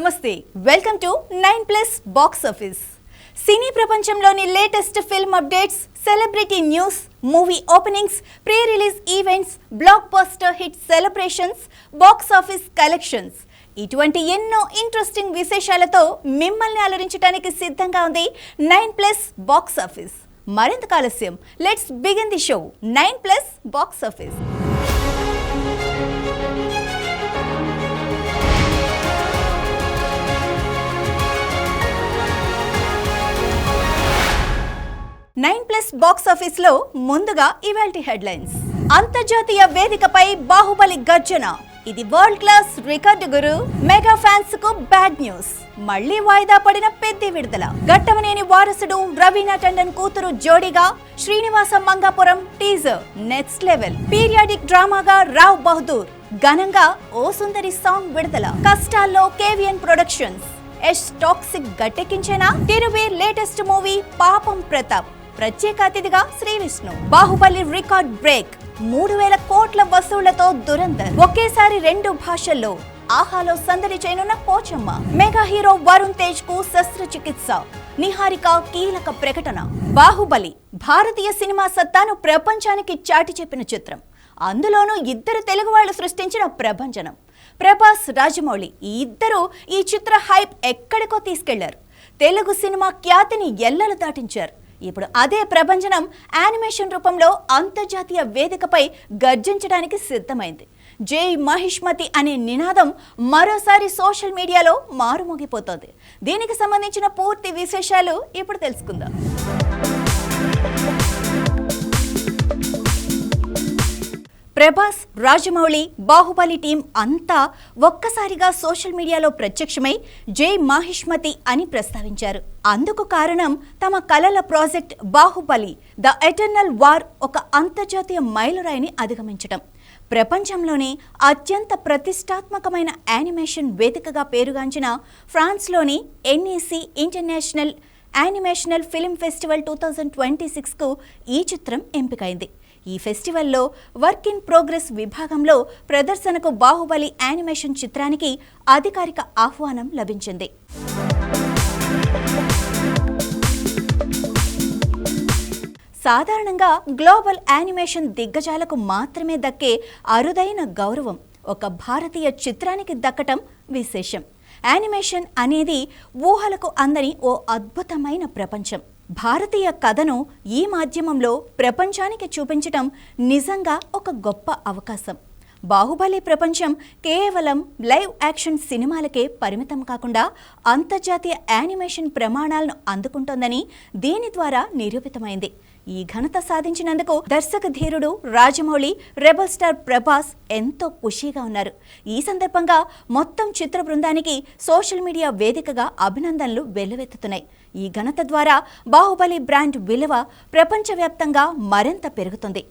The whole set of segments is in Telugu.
నమస్తే వెల్కమ్ టు 9+ బాక్స్ ఆఫీస్. సినీ ప్రపంచంలోని latest film updates, celebrity news, movie openings, pre release events, block buster hit celebrations, box office collections ఇటువంటి ఎన్నో ఇంట్రెస్టింగ్ విశేషాలతో మిమ్మల్ని అలరించడానికి సిద్ధంగా ఉంది 9+ బాక్స్ ఆఫీస్. మరింత ఆలస్యం, let's begin the show 9+ box office. 9+ box office లో ముందుగా ఇవాల్టి హెడ్లైన్స్. అంతర్జాతీయ వేదికపై బాహుబలి గర్జన, ఇది వరల్డ్ క్లాస్ రికార్డు గురు. మెగా ఫ్యాన్స్ కు బ్యాడ్ న్యూస్, మళ్లీ వాయిదా పడిన పెద్ది విడుదల. ఘట్టమనేని వారసుడు రవీనా టండన్ కూతురు జోడీగా Srinivasa Mangapuram teaser next level. Periodic డ్రామాగా రావ్ బహదూర్, ఘనంగా ఓ సుందరి సాంగ్ విడుదల. కష్టాల్లో కేవిఎన్ ప్రొడక్షన్స్, యష్ టాక్సిక్ గట్టెక్కించేనా? తిరువీర్ లేటెస్ట్ మూవీ పాపం ప్రతాప్, ప్రత్యేక అతిథిగా శ్రీ విష్ణు. బాహుబలి రికార్డ్ బ్రేక్, 3000 కోట్ల వసూళ్లతో దురంధర్. ఒకేసారి 2 భాషల్లో ఆహాలో సందడి చేయనున్న పోచమ్మ. మెగా హీరో వరుణ్ తేజ్ కు శస్త్రచికిత్స, నిహారిక కీలక ప్రకటన. బాహుబలి భారతీయ సినిమా సత్తాను ప్రపంచానికి చాటి చెప్పిన చిత్రం. అందులోనూ 2 తెలుగు వాళ్ళు సృష్టించిన ప్రభంజనం. ప్రభాస్, రాజమౌళి ఈ ఇద్దరు ఈ చిత్ర హైప్ ఎక్కడికో తీసుకెళ్లారు. తెలుగు సినిమా ఖ్యాతిని ఎల్లలు దాటించారు. ఇప్పుడు అదే ప్రభంజనం యానిమేషన్ రూపంలో అంతర్జాతీయ వేదికపై గర్జించడానికి సిద్ధమైంది. జై మహిష్మతి అనే నినాదం మరోసారి సోషల్ మీడియాలో మారుమోగిపోతోంది. దీనికి సంబంధించిన పూర్తి విశేషాలు ఇప్పుడు తెలుసుకుందాం. ప్రభాస్, రాజమౌళి, బాహుబలి టీం అంతా ఒక్కసారిగా సోషల్ మీడియాలో ప్రత్యక్షమై జై మహిష్మతి అని ప్రస్తావించారు. అందుకు కారణం తమ కలల project Baahubali the eternal war ఒక అంతర్జాతీయ మైలురాయిని అధిగమించడం. ప్రపంచంలోనే అత్యంత ప్రతిష్టాత్మకమైన యానిమేషన్ వేదికగా పేరుగాంచిన ఫ్రాన్స్లోని NEC international animational film festival 2026కు ఈ చిత్రం ఎంపికైంది. ఈ ఫెస్టివల్లో వర్క్ ఇన్ ప్రోగ్రెస్ విభాగంలో ప్రదర్శనకు బాహుబలి యానిమేషన్ చిత్రానికి అధికారిక ఆహ్వానం లభించింది. సాధారణంగా గ్లోబల్ యానిమేషన్ దిగ్గజాలకు మాత్రమే దక్కే అరుదైన గౌరవం ఒక భారతీయ చిత్రానికి దక్కటం విశేషం. యానిమేషన్ అనేది ఊహలకు అందని ఓ అద్భుతమైన ప్రపంచం. భారతీయ కథను ఈ మాధ్యమంలో ప్రపంచానికి చూపించటం నిజంగా ఒక గొప్ప అవకాశం. బాహుబలి ప్రపంచం కేవలం లైవ్ యాక్షన్ సినిమాలకే పరిమితం కాకుండా అంతర్జాతీయ యానిమేషన్ ప్రమాణాలను అందుకుంటోందని దీని ద్వారా నిరూపితమైంది. ఈ ఘనత సాధించినందుకు దర్శక ధీరుడు రాజమౌళి, రెబల్ స్టార్ ప్రభాస్ ఎంతో ఖుషీగా ఉన్నారు. ఈ సందర్భంగా మొత్తం చిత్ర బృందానికి సోషల్ మీడియా వేదికగా అభినందనలు వెల్లువెత్తుతున్నాయి. ఈ ఘనత ద్వారా బాహుబలి బ్రాండ్ విలువ ప్రపంచవ్యాప్తంగా మరింత పెరుగుతుంది.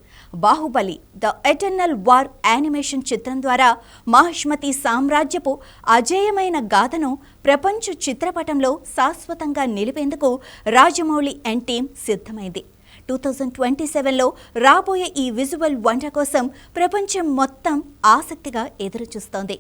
Baahubali the eternal war animation చిత్రం ద్వారా మహిష్మతి సామ్రాజ్యపు అజేయమైన గాథను ప్రపంచ చిత్రపటంలో శాశ్వతంగా నిలిపేందుకు రాజమౌళి అండ్ టీం సిద్ధమైంది. 2027లో రాబోయే ఈ విజువల్ వండర్ కోసం ప్రపంచం మొత్తం ఆసక్తిగా ఎదురుచూస్తోంది.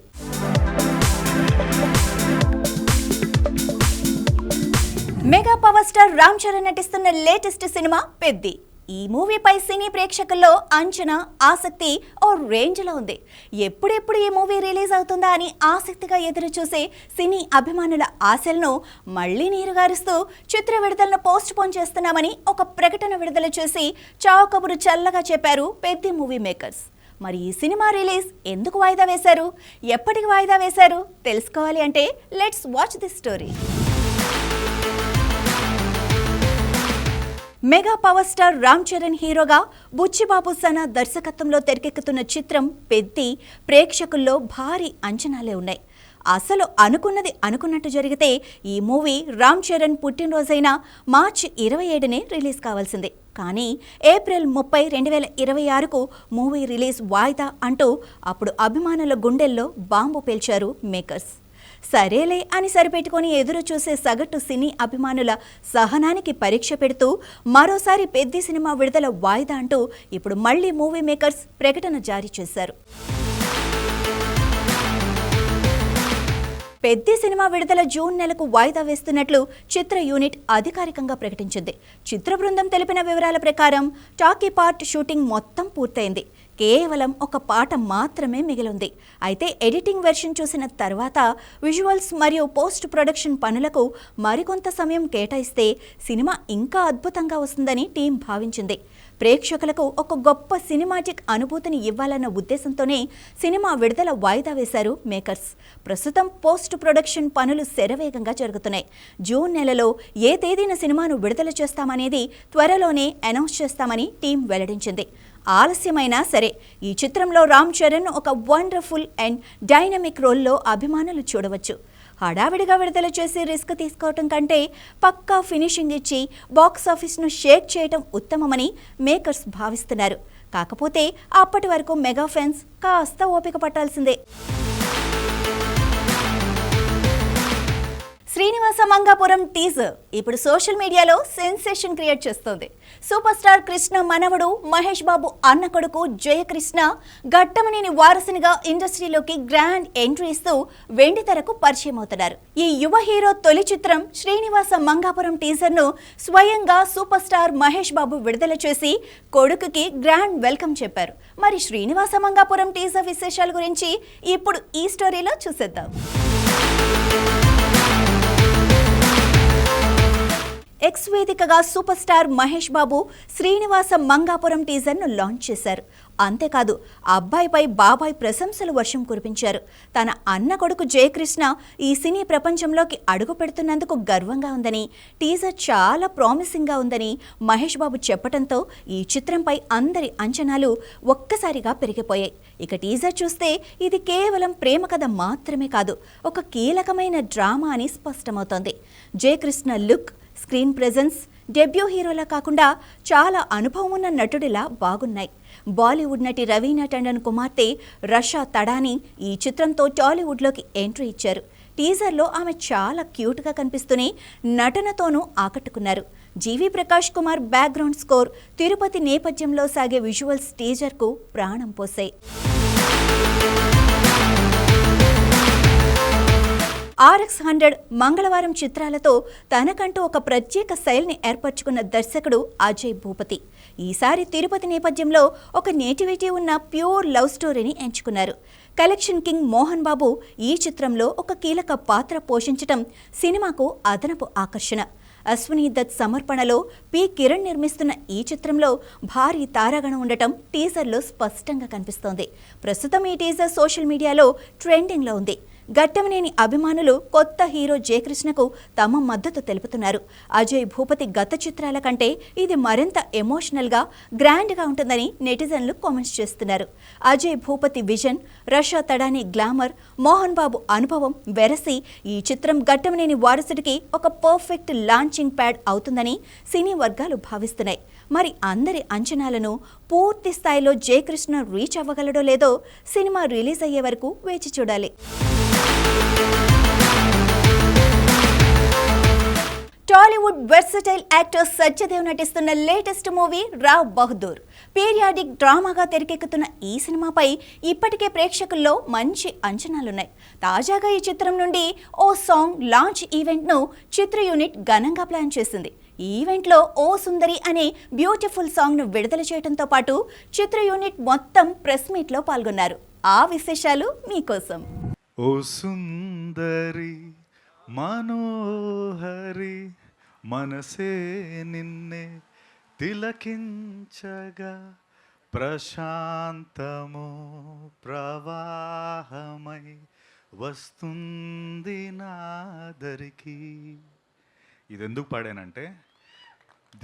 Mega power star Ram Charan నటిస్తున్న లేటెస్ట్ సినిమా పెద్ది. ఈ మూవీపై సినీ ప్రేక్షకుల్లో అంచనా, ఆసక్తి ఓ రేంజ్లో ఉంది. ఎప్పుడెప్పుడు ఈ మూవీ రిలీజ్ అవుతుందా అని ఆసక్తిగా ఎదురుచూసే సినీ అభిమానుల ఆశలను మళ్లీ నీరుగారుస్తూ చిత్ర విడుదలను పోస్ట్ పోన్ చేస్తున్నామని ఒక ప్రకటన విడుదల చేసి చావు కబురు చల్లగా చెప్పారు పెద్ది మూవీ మేకర్స్. మరి ఈ సినిమా రిలీజ్ ఎందుకు వాయిదా వేశారు, ఎప్పటికి వాయిదా వేశారు తెలుసుకోవాలి అంటే let's watch this story. Mega power star Ram Charan హీరోగా బుచ్చిబాబు సనా దర్శకత్వంలో తెరకెక్కుతున్న చిత్రం పెద్ది ప్రేక్షకుల్లో భారీ అంచనాలే ఉన్నాయి. అసలు అనుకున్నది అనుకున్నట్టు జరిగితే ఈ మూవీ రామ్ చరణ్ పుట్టినరోజైన మార్చి 27నే రిలీజ్ కావాల్సింది. కానీ ఏప్రిల్ 30, 2026కు మూవీ రిలీజ్ వాయిదా అంటూ అప్పుడు అభిమానుల గుండెల్లో బాంబు పేల్చారు మేకర్స్. సరేలే అని సరిపెట్టుకొని ఎదురు చూసే సగటు సినీ అభిమానుల సహనానికి పరీక్ష పెడుతూ మరోసారి పెద్ది సినిమా విడుదల వాయిదా అంటూ ఇప్పుడు మళ్లీ మూవీ మేకర్స్ ప్రకటన జారీ చేశారు. పెద్ద సినిమా విడుదల జూన్ నెలకు వాయిదా వేస్తున్నట్లు చిత్ర యూనిట్ అధికారికంగా ప్రకటించింది. చిత్ర బృందం తెలిపిన వివరాల ప్రకారం టాకీ పార్ట్ షూటింగ్ మొత్తం పూర్తయింది. కేవలం ఒక పాట మాత్రమే మిగిలింది. అయితే ఎడిటింగ్ వెర్షన్ చూసిన తర్వాత విజువల్స్ మరియు పోస్ట్ ప్రొడక్షన్ పనులకు మరికొంత సమయం కేటాయిస్తే సినిమా ఇంకా అద్భుతంగా వస్తుందని టీం భావించింది. ప్రేక్షకులకు ఒక గొప్ప సినిమాటిక్ అనుభూతిని ఇవ్వాలన్న ఉద్దేశంతోనే సినిమా విడుదల వాయిదా వేశారు మేకర్స్. ప్రస్తుతం పోస్ట్ ప్రొడక్షన్ పనులు శరవేగంగా జరుగుతున్నాయి. జూన్ నెలలో ఏ తేదీన సినిమాను విడుదల చేస్తామనేది త్వరలోనే అనౌన్స్ చేస్తామని టీం వెల్లడించింది. ఆలస్యమైనా సరే ఈ చిత్రంలో రామ్ చరణ్ ఒక వండర్ఫుల్ అండ్ డైనమిక్ రోల్లో అభిమానులు చూడవచ్చు. హడావిడిగా విడుదల చేసి రిస్క్ తీసుకోవటం కంటే పక్కా ఫినిషింగ్ ఇచ్చి బాక్స్ ఆఫీస్ను షేక్ చేయటం ఉత్తమమని మేకర్స్ భావిస్తున్నారు. కాకపోతే అప్పటి వరకు మెగా ఫ్యాన్స్ కాస్త ఓపిక పట్టాల్సిందే. శ్రీనివాస మంగాపురం టీజర్ ఇప్పుడు సోషల్ మీడియాలో సెన్సేషన్ క్రియేట్ చేస్తోంది. సూపర్ స్టార్ కృష్ణ మనవడు మహేష్ బాబు అన్న కొడుకు జయకృష్ణ ఘట్టమనేని వారసునిగా ఇండస్ట్రీలోకి గ్రాండ్ ఎంట్రీ ఇస్తూ వెండితెరకు పరిచయం అవుతున్నారు. ఈ యువ హీరో తొలి చిత్రం శ్రీనివాస మంగాపురం టీజర్ను స్వయంగా సూపర్ స్టార్ మహేష్ బాబు విడుదల చేసి కొడుకుకి గ్రాండ్ వెల్కమ్ చెప్పారు. మరి శ్రీనివాస మంగాపురం టీజర్ విశేషాల గురించి ఇప్పుడు ఈ స్టోరీలో చూసేద్దాం. ఎక్స్ వేదికగా super star Mahesh Babu Srinivasa Mangapuram టీజర్ను launch చేశారు. అంతేకాదు అబ్బాయిపై బాబాయ్ ప్రశంసలు వర్షం కురిపించారు. తన అన్న కొడుకు జయకృష్ణ ఈ సినీ ప్రపంచంలోకి అడుగు పెడుతున్నందుకు గర్వంగా ఉందని, టీజర్ చాలా ప్రామిసింగ్గా ఉందని మహేష్ బాబు చెప్పడంతో ఈ చిత్రంపై అందరి అంచనాలు ఒక్కసారిగా పెరిగిపోయాయి. ఇక టీజర్ చూస్తే ఇది కేవలం ప్రేమ కథ మాత్రమే కాదు, ఒక కీలకమైన డ్రామా అని స్పష్టమవుతోంది. Jayakrishna look, screen presence debut హీరోలా కాకుండా చాలా అనుభవం ఉన్న నటుడిలా బాగున్నాయి. బాలీవుడ్ నటి రవీనా టండన్ కుమార్తె రషా తడాని ఈ చిత్రంతో టాలీవుడ్లోకి ఎంట్రీ ఇచ్చారు. టీజర్లో ఆమె చాలా క్యూట్గా కనిపిస్తూనే నటనతోనూ ఆకట్టుకున్నారు. జీవి ప్రకాష్ కుమార్ బ్యాక్గ్రౌండ్ స్కోర్, తిరుపతి నేపథ్యంలో సాగే విజువల్స్ టీజర్కు ప్రాణం పోసాయి. RX100 మంగళవారం చిత్రాలతో తనకంటూ ఒక ప్రత్యేక శైలిని ఏర్పరచుకున్న దర్శకుడు అజయ్ భూపతి ఈసారి తిరుపతి నేపథ్యంలో ఒక నేటివిటీ ఉన్న ప్యూర్ లవ్ స్టోరీని ఎంచుకున్నారు. కలెక్షన్ కింగ్ మోహన్ బాబు ఈ చిత్రంలో ఒక కీలక పాత్ర పోషించటం సినిమాకు అదనపు ఆకర్షణ. అశ్విని దత్ సమర్పణలో పి కిరణ్ నిర్మిస్తున్న ఈ చిత్రంలో భారీ తారాగణం ఉండటం టీజర్లో స్పష్టంగా కనిపిస్తోంది. ప్రస్తుతం ఈ టీజర్ సోషల్ మీడియాలో ట్రెండింగ్లో ఉంది. ఘట్టమనేని అభిమానులు కొత్త హీరో జయకృష్ణకు తమ మద్దతు తెలుపుతున్నారు. అజయ్ భూపతి గత చిత్రాల కంటే ఇది మరింత ఎమోషనల్గా, గ్రాండ్గా ఉంటుందని నెటిజన్లు కామెంట్స్ చేస్తున్నారు. అజయ్ భూపతి విజన్, రషా తడాని గ్లామర్, మోహన్ బాబు అనుభవం వెరసి ఈ చిత్రం ఘట్టమనేని వారసుడికి ఒక పర్ఫెక్ట్ లాంచింగ్ ప్యాడ్ అవుతుందని సినీ వర్గాలు భావిస్తున్నాయి. మరి అందరి అంచనాలను పూర్తి స్థాయిలో జయకృష్ణ రీచ్ అవ్వగలడో లేదో సినిమా రిలీజ్ అయ్యే వరకు వేచి చూడాలి. టాలీవుడ్ వెర్సటైల్ యాక్టర్ సత్యదేవ్ నటిస్తున్న latest movie Rao Bahadur periodic డ్రామాగా తెరకెక్కుతున్న ఈ సినిమాపై ఇప్పటికే ప్రేక్షకుల్లో మంచి అంచనాలున్నాయి. తాజాగా ఈ చిత్రం నుండి ఓ సాంగ్ లాంచ్ ఈవెంట్ను చిత్ర యూనిట్ ఘనంగా ప్లాన్ చేసింది. ఈ ఈవెంట్లో ఓ సుందరి అనే బ్యూటిఫుల్ సాంగ్ను విడుదల చేయడంతో పాటు చిత్ర యూనిట్ మొత్తం ప్రెస్ మీట్లో పాల్గొన్నారు. ఆ విశేషాలు మీకోసం. ఓ సుందరి మనోహరి మనసే నిన్నే తిలకించగా ప్రశాంతము ప్రవాహమై వస్తుంది నాదరికి. ఇది ఎందుకు పాడానంటే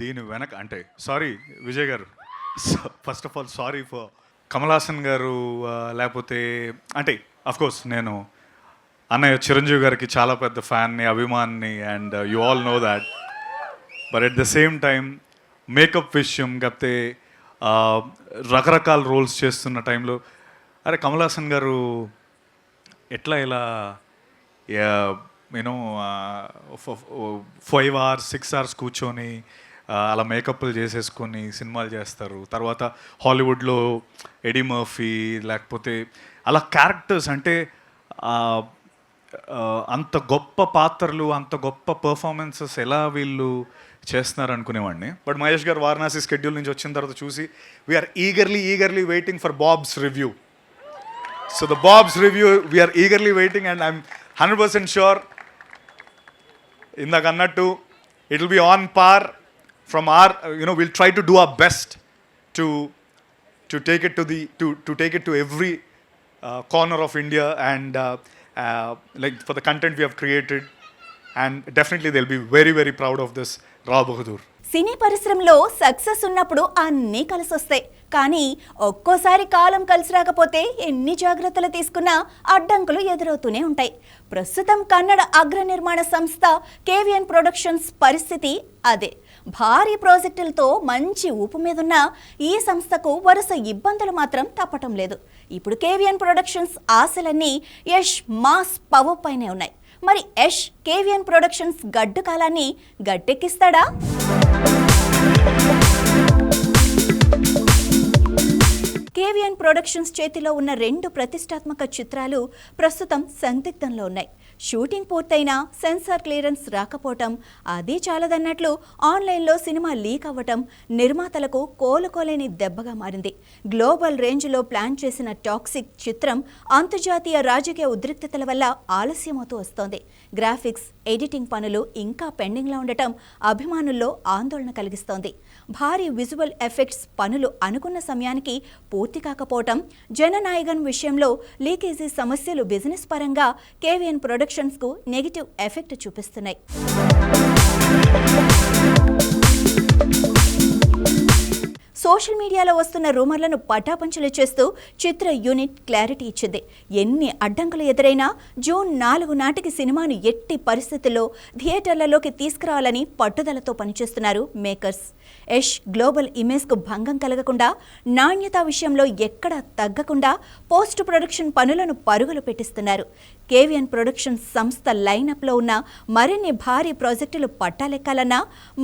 దీని వెనక అంటే సారీ విజయ్ గారు, first of all sorry for Kamal Haasan గారు, లేకపోతే అంటే అఫ్కోర్స్ నేను అన్నయ్య చిరంజీవి గారికి చాలా పెద్ద ఫ్యాన్ని, అభిమాన్ని, and you all know that. But at the same time makeup విషయం కాకపోతే రకరకాల రోల్స్ చేస్తున్న టైంలో అరే కమల్ హాసన్ గారు ఎట్లా ఇలా యూనో 5 hours 6 hours కూర్చొని అలా మేకప్లు చేసేసుకొని సినిమాలు చేస్తారు. తర్వాత హాలీవుడ్లో ఎడీ మర్ఫీ లేకపోతే అలా క్యారెక్టర్స్ అంటే అంత గొప్ప పాత్రలు, అంత గొప్ప పర్ఫార్మెన్సెస్ ఎలా వీళ్ళు చేస్తున్నారు అనుకునేవాడిని. బట్ మహేష్ గారు వారణాసి స్కెడ్యూల్ నుంచి వచ్చిన తర్వాత చూసి we are eagerly waiting for Bob's review. So the Bob's review we are eagerly waiting and I'm 100% sure ఇందాక అన్నట్టు it will be on par from or will try to do our best to take it to take it to every corner of India and like for the content we have created, and definitely they'll be very very proud of this Rao Bahadur. సినీ పరిశ్రమలో సక్సెస్ ఉన్నప్పుడు అన్నీ కలిసి వస్తాయి. కానీ ఒక్కోసారి కాలం కలిసి రాకపోతే ఎన్ని జాగ్రత్తలు తీసుకున్నా అడ్డంకులు ఎదురవుతూనే ఉంటాయి. ప్రస్తుతం కన్నడ అగ్ర నిర్మాణ సంస్థ కేవిఎన్ ప్రొడక్షన్స్ పరిస్థితి అదే. భారీ ప్రాజెక్టులతో మంచి ఊపు మీదున్న ఈ సంస్థకు వరుస ఇబ్బందులు మాత్రం తప్పటం లేదు. ఇప్పుడు కేవిఎన్ ప్రొడక్షన్స్ ఆశలన్నీ యష్ మాస్ పవర్ పైనే ఉన్నాయి. మరి యష్ కేవిఎన్ ప్రొడక్షన్స్ గడ్డు కాలాన్ని గట్టెక్కిస్తాడా? కేవిఎన్ ప్రొడక్షన్స్ చేతిలో ఉన్న 2 ప్రతిష్టాత్మక చిత్రాలు ప్రస్తుతం సందిగ్ధంలో ఉన్నాయి. షూటింగ్ పూర్తయినా సెన్సార్ క్లియరెన్స్ రాకపోవటం, అది చాలదన్నట్లు ఆన్లైన్లో సినిమా లీక్ అవ్వటం నిర్మాతలకు కోలుకోలేని దెబ్బగా మారింది. గ్లోబల్ రేంజ్లో ప్లాన్ చేసిన టాక్సిక్ చిత్రం అంతర్జాతీయ రాజకీయ ఉద్రిక్తతల వల్ల ఆలస్యమవుతూ వస్తోంది. గ్రాఫిక్స్, ఎడిటింగ్ పనులు ఇంకా పెండింగ్లో ఉండటం అభిమానుల్లో ఆందోళన కలిగిస్తోంది. భారీ విజువల్ ఎఫెక్ట్స్ పనులు అనుకున్న సమయానికి పూర్తి కాకపోవటం, జననాయకన్ విషయంలో లీకేజీ సమస్యలు బిజినెస్ పరంగా కేవిఎన్ ప్రొడక్షన్స్ కు నెగిటివ్ ఎఫెక్ట్ చూపిస్తున్నాయి. సోషల్ మీడియాలో వస్తున్న రూమర్లను పటాపంచలు చేస్తూ చిత్ర యూనిట్ క్లారిటీ ఇచ్చింది. ఎన్ని అడ్డంకులు ఎదురైనా జూన్ 4 నాటికి సినిమాను ఎట్టి పరిస్థితుల్లో థియేటర్లలోకి తీసుకురావాలని పట్టుదలతో పనిచేస్తున్నారు మేకర్స్. యష్ గ్లోబల్ ఇమేజ్కు భంగం కలగకుండా, నాణ్యత విషయంలో ఎక్కడా తగ్గకుండా పోస్ట్ ప్రొడక్షన్ పనులను పరుగులు పెట్టిస్తున్నారు. కేవిఎన్ ప్రొడక్షన్స్ సంస్థ లైనప్లో ఉన్న మరిన్ని భారీ ప్రాజెక్టులు పట్టాలెక్కాలన్నా,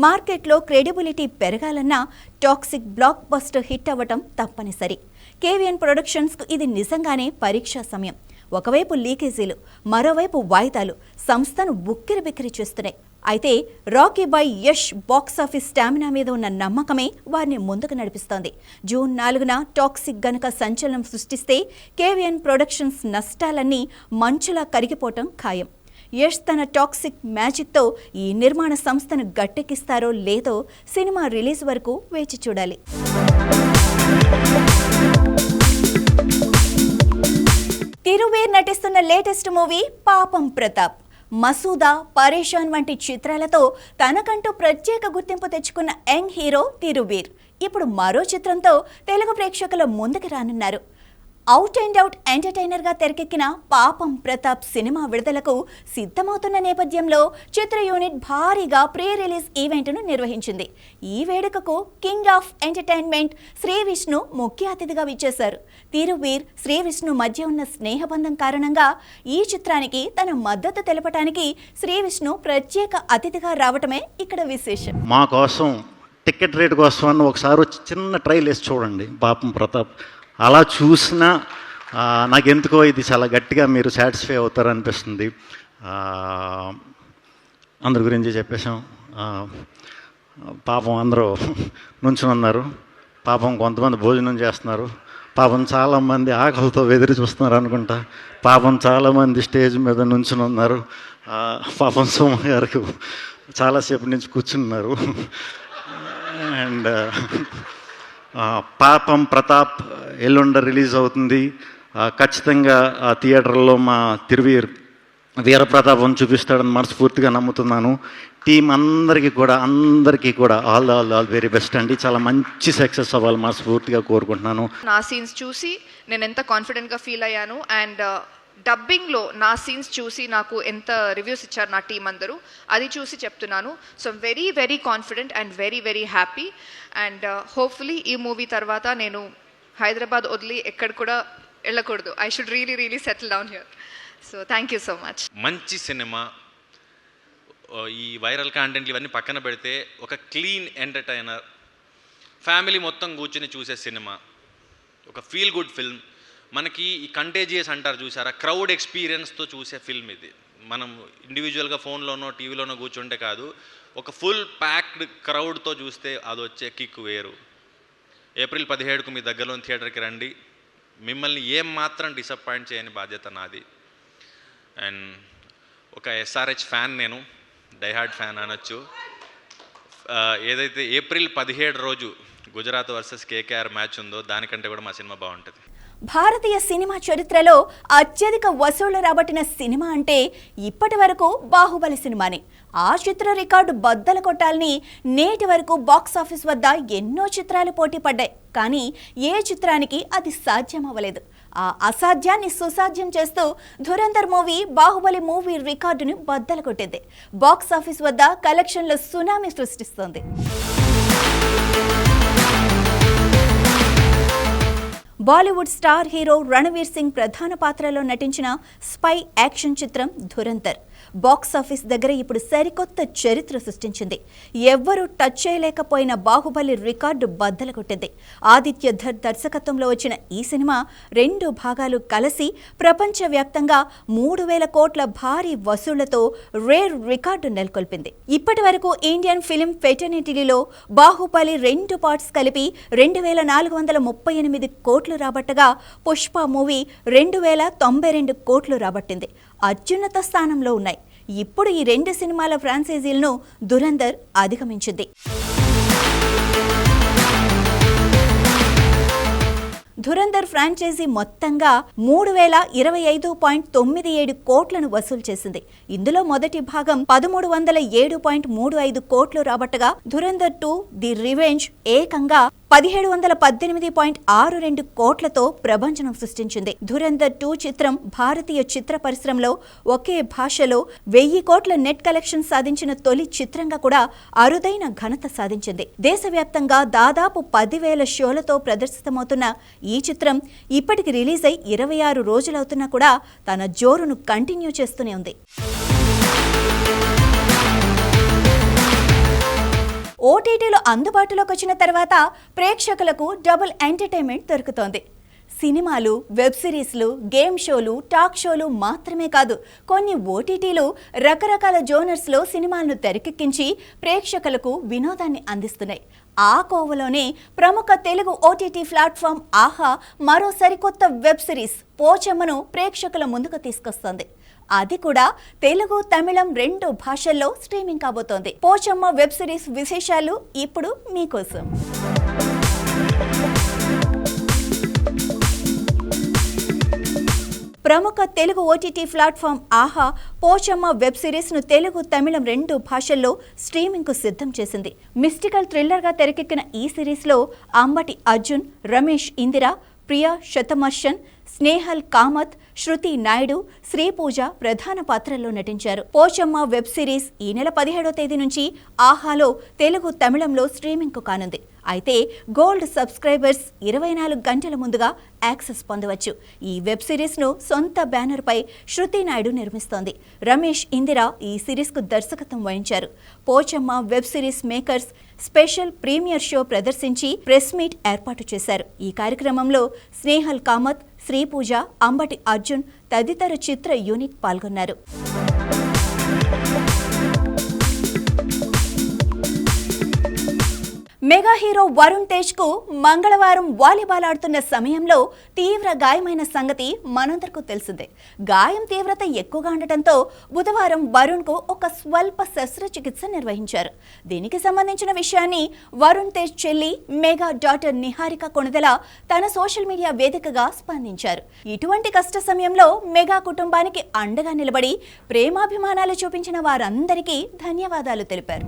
మార్కెట్లో క్రెడిబిలిటీ పెరగాలన్నా టాక్సిక్ బ్లాక్ బస్టర్ హిట్ అవ్వటం తప్పనిసరి. కేవిఎన్ ప్రొడక్షన్స్కు ఇది నిజంగానే పరీక్షా సమయం. ఒకవైపు లీకేజీలు, మరోవైపు వాయిదాలు సంస్థను ఉక్కిరిబిక్కిరి చేస్తున్నాయి. అయితే Rocky by Yash box office stamina మీద ఉన్న నమ్మకమే వారిని ముందుకు నడిపిస్తోంది. జూన్ 4న టాక్సిక్ గనుక సంచలనం సృష్టిస్తే కేవిఎన్ ప్రొడక్షన్స్ నష్టాలన్నీ మంచులా కరిగిపోవటం ఖాయం. యష్ తన టాక్సిక్ మ్యాజిక్తో ఈ నిర్మాణ సంస్థను గట్టెక్కిస్తారో లేదో సినిమా రిలీజ్ వరకు వేచి చూడాలి. తిరువీర్ నటిస్తున్న లేటెస్ట్ మూవీ పాపం ప్రతాప్. మసూదా, పరేషాన్ వంటి చిత్రాలతో తనకంటూ ప్రత్యేక గుర్తింపు తెచ్చుకున్న యంగ్ హీరో తిరువీర్ ఇప్పుడు మరో చిత్రంతో తెలుగు ప్రేక్షకుల ముందుకు రానున్నారు. అవుట్ అండ్ అవుట్ ఎంటర్టైనర్గా తెరకెక్కిన పాపం ప్రతాప్ సినిమా విడుదలకు సిద్ధమవుతున్న నేపథ్యంలో చిత్ర యూనిట్ భారీగా ప్రీ రిలీజ్ ఈవెంట్ను నిర్వహించింది. ఈ వేడుకకు king of entertainment Shri Vishnu ముఖ్య అతిథిగా విచ్చేశారు. తిరువీర్, శ్రీ విష్ణు మధ్య ఉన్న స్నేహబంధం కారణంగా ఈ చిత్రానికి తన మద్దతు తెలపడానికి శ్రీ విష్ణు ప్రత్యేక అతిథిగా రావటమే ఇక్కడ విశేషం. మా కోసం టికెట్ రేట్ కోసం అని ఒకసారి వచ్చి చిన్న ట్రైల్ వేసి చూడండి పాపం ప్రతాప్. అలా చూసినా నాకెందుకో ఇది చాలా గట్టిగా మీరు సాటిస్ఫై అవుతారనిపిస్తుంది. అందరి గురించి చెప్పేశాం. పాపం అందరూ నుంచుని ఉన్నారు. పాపం కొంతమంది భోజనం చేస్తున్నారు. పాపం చాలామంది ఆకలితో ఎదురు చూస్తున్నారు అనుకుంటా. పాపం చాలామంది స్టేజ్ మీద నుంచుని ఉన్నారు. పాపం సోమ గారికి చాలాసేపు నుంచి కూర్చున్నారు. అండ్ పాపం ప్రతాప్ ఎల్లుండ రిలీజ్ అవుతుంది. ఖచ్చితంగా థియేటర్లో మా తిరువీర్ వీరప్రతాపం చూపిస్తాడని మనస్ఫూర్తిగా నమ్ముతున్నాను. టీం అందరికీ కూడా ఆల్ వెరీ బెస్ట్ అండి. చాలా మంచి సక్సెస్ అవ్వాలి మనస్ఫూర్తిగా కోరుకుంటున్నాను. నా సీన్స్ చూసి నేను ఎంత కాన్ఫిడెంట్గా ఫీల్ అయ్యాను అండ్ డబ్బింగ్లో నా సీన్స్ చూసి నాకు ఎంత రివ్యూస్ ఇచ్చారు నా టీం అందరూ, అది చూసి చెప్తున్నాను. So very very confident and very very happy. And hopefully ఈ మూవీ తర్వాత నేను హైదరాబాద్ వదిలి ఎక్కడ కూడా వెళ్ళకూడదు. I should really settle down here. So thank you so much. మంచి సినిమా. ఈ వైరల్ కాంటెంట్లు ఇవన్నీ పక్కన పెడితే ఒక క్లీన్ ఎంటర్టైనర్, ఫ్యామిలీ మొత్తం కూర్చుని చూసే సినిమా, ఒక ఫీల్ గుడ్ ఫిల్మ్, మనకి ఈ కంటేజియస్ అంటారు చూసారా, క్రౌడ్ ఎక్స్పీరియన్స్తో చూసే ఫిల్మ్ ఇది. మనం ఇండివిజువల్గా ఫోన్లోనో టీవీలోనో కూర్చుంటే కాదు, ఒక ఫుల్ ప్యాక్డ్ క్రౌడ్తో చూస్తే అది వచ్చే కిక్ వేరు. ఏప్రిల్ 17కు మీ దగ్గరలోని థియేటర్కి రండి. మిమ్మల్ని ఏం మాత్రం డిసప్పాయింట్ చేయని బాధ్యత నాది. అండ్ ఒక ఎస్ఆర్హెచ్ ఫ్యాన్, నేను డైహార్డ్ ఫ్యాన్ అనొచ్చు. ఏదైతే ఏప్రిల్ 17 రోజు గుజరాత్ వర్సెస్ కేకేఆర్ మ్యాచ్ ఉందో దానికంటే కూడా మా సినిమా బాగుంటుంది. భారతీయ సినిమా చరిత్రలో అత్యధిక వసూళ్లు రాబట్టిన సినిమా అంటే ఇప్పటి వరకు బాహుబలి సినిమానే. ఆ చిత్ర రికార్డు బద్దలు కొట్టాలని నేటి వరకు బాక్సాఫీస్ వద్ద ఎన్నో చిత్రాలు పోటీ పడ్డాయి. కానీ ఏ చిత్రానికి అది సాధ్యం అవ్వలేదు. ఆ అసాధ్యాన్ని సుసాధ్యం చేస్తూ ధురంధర్ మూవీ బాహుబలి మూవీ రికార్డును బద్దలు కొట్టింది. బాక్సాఫీస్ వద్ద కలెక్షన్ల సునామీ సృష్టిస్తోంది. బాలీవుడ్ స్టార్ హీరో రణవీర్ సింగ్ ప్రధాన పాత్రలో నటించిన స్పై యాక్షన్ చిత్రం ధురంధర్ బాక్సాఫీస్ దగ్గర ఇప్పుడు సరికొత్త చరిత్ర సృష్టించింది. ఎవ్వరూ టచ్ చేయలేకపోయిన బాహుబలి రికార్డు బద్దలు కొట్టింది. ఆదిత్య ధర్ దర్శకత్వంలో వచ్చిన ఈ సినిమా 2 భాగాలు కలిసి ప్రపంచవ్యాప్తంగా 3,000 కోట్ల భారీ వసూళ్లతో రేర్ రికార్డు నెలకొల్పింది. ఇప్పటి వరకు ఇండియన్ ఫిలిం ఫెటర్నిటీలో బాహుబలి 2 పార్ట్స్ కలిపి 2,438 కోట్లు రాబట్టగా పుష్ప మూవీ 2,092 కోట్లు రాబట్టింది. అత్యున్నత స్థానంలో ఉన్నాయి. ఇప్పుడు ఈ 2 సినిమాల ఫ్రాంచైజీలను ధురంధర్ అధిగమించింది. ధురంధర్ ఫ్రాంచైజీ మొత్తంగా 3,025.97 కోట్లను వసూలు చేసింది. ఇందులో మొదటి భాగం 1,307.35 కోట్లు రాబట్టగా ధురంధర్ 2 ది రివెంజ్ ఏకంగా 1,718.62 కోట్లతో ప్రభంజనం సృష్టించింది. ధురంధర్ 2 చిత్రం భారతీయ చిత్ర పరిశ్రమలో ఒకే భాషలో 1,000 కోట్ల నెట్ కలెక్షన్ సాధించిన తొలి చిత్రంగా కూడా అరుదైన ఘనత సాధించింది. దేశవ్యాప్తంగా దాదాపు 10,000 షోలతో ప్రదర్శితమవుతున్న ఈ చిత్రం ఇప్పటికి రిలీజ్ అయి 26 రోజులవుతున్నా కూడా తన జోరును కంటిన్యూ చేస్తూనే ఉంది. ఓటీటీలో అందుబాటులోకి వచ్చిన తర్వాత ప్రేక్షకులకు డబుల్ ఎంటర్టైన్మెంట్ దొరుకుతోంది. సినిమాలు, వెబ్ సిరీస్లు, గేమ్ షోలు, టాక్ షోలు మాత్రమే కాదు, కొన్ని ఓటీటీలు రకరకాల జోనర్స్లో సినిమాలను తెరకెక్కించి ప్రేక్షకులకు వినోదాన్ని అందిస్తున్నాయి. ఆ కోవలోనే ప్రముఖ తెలుగు ఓటీటీ ప్లాట్ఫామ్ ఆహా మరో సరికొత్త వెబ్ సిరీస్ పోచమ్మను ప్రేక్షకుల ముందుకు తీసుకొస్తోంది. అది కూడా తెలుగు, తమిళం 2 భాషల్లో స్ట్రీమింగ్ కాబోతోంది. పోచమ్మ వెబ్ సిరీస్ విశేషాలు ఇప్పుడు మీకోసం. ప్రముఖ తెలుగు ఓటీటీ ప్లాట్ఫామ్ ఆహా పోచమ్మ వెబ్ సిరీస్ను తెలుగు, తమిళం 2 భాషల్లో స్ట్రీమింగ్కు సిద్ధం చేసింది. మిస్టికల్ థ్రిల్లర్గా తెరకెక్కిన ఈ సిరీస్లో అంబటి అర్జున్, రమేష్ ఇందిర, ప్రియా శతమర్షన్, స్నేహల్ కామత్, శృతి నాయుడు, శ్రీపూజ ప్రధాన పాత్రల్లో నటించారు. పోచమ్మ వెబ్ సిరీస్ ఈ నెల 17వ తేదీ నుంచి ఆహాలో తెలుగు, తమిళంలో స్ట్రీమింగ్కు కానుంది. అయితే గోల్డ్ సబ్స్క్రైబర్స్ 24 గంటల ముందుగా యాక్సెస్ పొందవచ్చు. ఈ వెబ్ సిరీస్ను సొంత బ్యానర్పై శృతి నాయుడు నిర్మిస్తోంది. రమేష్ ఇందిర ఈ సిరీస్కు దర్శకత్వం వహించారు. Pochamma web series makers special premiere show ప్రదర్శించి ప్రెస్ మీట్ ఏర్పాటు చేశారు. ఈ కార్యక్రమంలో స్నేహల్ కామత్, శ్రీపూజ, అంబటి అర్జున్ తదితర చిత్ర యూనిట్ పాల్గొన్నారు. మెగా హీరో వరుణ్ తేజ్ కు మంగళవారం వాలీబాల్ ఆడుతున్న సమయంలో తీవ్ర గాయమైన సంగతి మనందరికీ తెలిసిందే. గాయం తీవ్రత ఎక్కువగా ఉండటంతో బుధవారం వరుణ్ కు ఒక స్వల్ప శస్త్రచికిత్స నిర్వహించారు. దీనికి సంబంధించిన విషయాన్ని వరుణ్ తేజ్ చెల్లి మెగా డాటర్ నిహారిక కొణిదెల తన సోషల్ మీడియా వేదికగా స్పందించారు. ఇటువంటి కష్ట సమయంలో మెగా కుటుంబానికి అండగా నిలబడి ప్రేమాభిమానాలు చూపించిన వారందరికీ ధన్యవాదాలు తెలిపారు.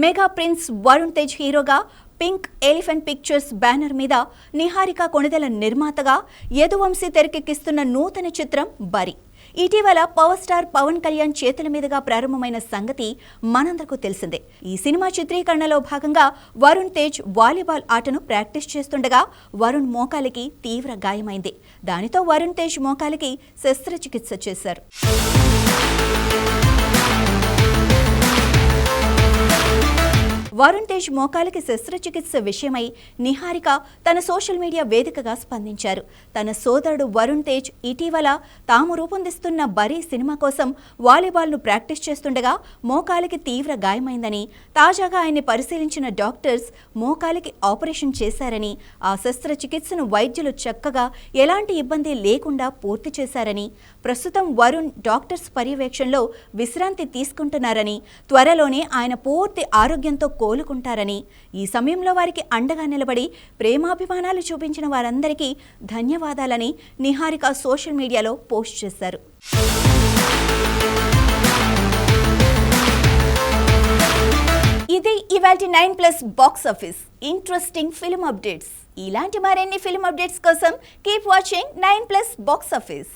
మెగా ప్రిన్స్ వరుణ్ తేజ్ హీరోగా పింక్ ఎలిఫెంట్ పిక్చర్స్ బ్యానర్ మీద నిహారిక కొణిదెల నిర్మాతగా యదువంశీ తెరకెక్కిస్తున్న నూతన చిత్రం బరి ఇటీవల పవర్ స్టార్ పవన్ కళ్యాణ్ చేతుల మీదుగా ప్రారంభమైన సంగతి మనందరికీ తెలిసిందే. ఈ సినిమా చిత్రీకరణలో భాగంగా వరుణ్ తేజ్ వాలీబాల్ ఆటను ప్రాక్టీస్ చేస్తుండగా వరుణ్ మోకాలికి తీవ్ర గాయమైంది. దానితో వరుణ్ తేజ్ మోకాలికి శస్త్రచికిత్స చేశారు. వరుణ్ తేజ్ మోకాలికి శస్త్రచికిత్స విషయమై నిహారిక తన సోషల్ మీడియా వేదికగా స్పందించారు. తన సోదరుడు వరుణ్ తేజ్ ఇటీవల తాము రూపొందిస్తున్న బరీ సినిమా కోసం వాలీబాల్ను ప్రాక్టీస్ చేస్తుండగా మోకాలికి తీవ్ర గాయమైందని, తాజాగా ఆయన్ని పరిశీలించిన డాక్టర్స్ మోకాలికి ఆపరేషన్ చేశారని, ఆ శస్త్రచికిత్సను వైద్యులు చక్కగా ఎలాంటి ఇబ్బంది లేకుండా పూర్తి చేశారని, ప్రస్తుతం వరుణ్ డాక్టర్స్ పర్యవేక్షణలో విశ్రాంతి తీసుకుంటున్నారని, త్వరలోనే ఆయన పూర్తి ఆరోగ్యంతో కోలుకుంటారని, ఈ సమయంలో వారికి అండగా నిలబడి ప్రేమాభిమానాలు చూపించిన వారందరికీ ధన్యవాదాలని నిహారిక సోషల్ మీడియాలో పోస్ట్ చేశారు. ఇది ఇవాల్టి 9+ box office interesting film updates. ఇలాంటి మరిన్ని ఫిల్మ్ అప్డేట్స్ కోసం కీప్ వాచింగ్ 9+ బాక్స్ ఆఫీస్.